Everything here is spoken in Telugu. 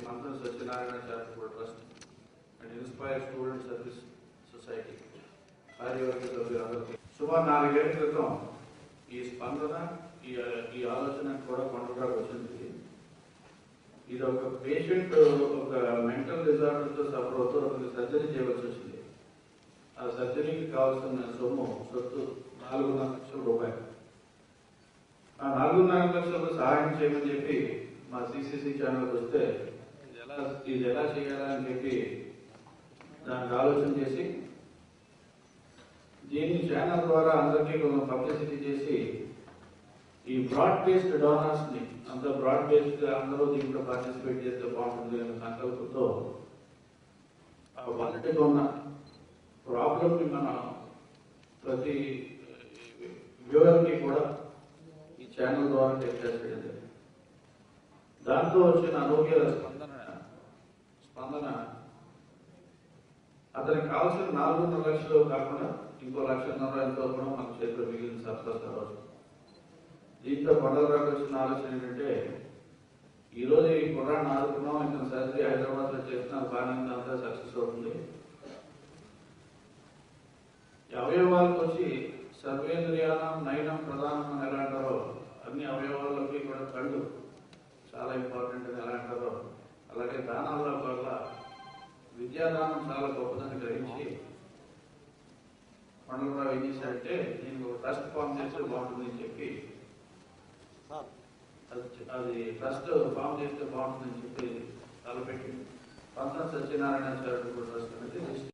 మంత్రి Satyanarayana charitable trust and inspire student service society కార్యవర్గ సభ్యులందరికీ సుమారు 4 ఏళ్ల క్రితం ఈ స్పందన ఈ ఆలోచన కూడా కొండరాకు వచ్చింది. ఇది ఒక పేషెంట్ ఒక మెంటల్ డిజార్డర్ తో సఫర్ అవుతూ అతనికి సర్జరీ చేయవలసి వచ్చింది. ఆ సర్జరీకి కావాల్సిన సొత్తు 4.5 లక్షల రూపాయలు. ఆ 4.5 లక్షలకు సహాయం చేయమని చెప్పి మా సిసిసి ఛానల్కి వస్తే ఇది ఎలా చేయాలా అని చెప్పి దానికి ఆలోచన చేసి దీన్ని ఛానల్ ద్వారా అందరికీ కొంచెం పబ్లిసిటీ చేసి ఈ బ్రాడ్ బేస్డ్ డోనర్స్ ని అంత బ్రాడ్ బేస్డ్ గా అందరూ దీంట్లో పార్టిసిపేట్ చేస్తే బాగుంటుంది అనే సంకల్పంతో వాళ్ళకి ఉన్న ప్రాబ్లమ్ ని మన ప్రతి వ్యూవర్ కి కూడా ఈ ఛానల్ ద్వారా తెలియజేయడం. దాంతో వచ్చిన అనూహ్య స్పందన అతనికి కావాల్సిన 4.5 లక్షలు కాకుండా ఇంకో 1.5 లక్షలు ఎంతో కూడా మన చేతిలో మిగిలిన సర్ప్లస్ కావచ్చు. దీంతో కొండరాకు వచ్చిన ఆలోచన ఏంటంటే ఈరోజు ఈ కుర్రాన్ని ఆదుకున్నాం, ఇంకా సర్జరీ హైదరాబాద్ లో చేసిన బాగానే అంతా సక్సెస్ అవుతుంది. అవయవాలకు వచ్చి సర్వేంద్రియానం నయనం ప్రధానం అని ఎలా అంటారో అన్ని అవయవాలకి కూడా కళ్ళు చాలా ఇంపార్టెంట్ అని ఎలా అంటారో అలాగే దానాల వల్ల విద్యాదానం చాలా గొప్పదని గ్రహించి కొండలరావు ఏం చేశాడంటే నేను ట్రస్ట్ ఫామ్ చేస్తే బాగుంటుందని చెప్పి అది ట్రస్ట్ ఫామ్ చేస్తే బాగుంటుందని చెప్పి తలపెట్టి పంత సత్యనారాయణ చారిటబుల్ ట్రస్ట్ అనేది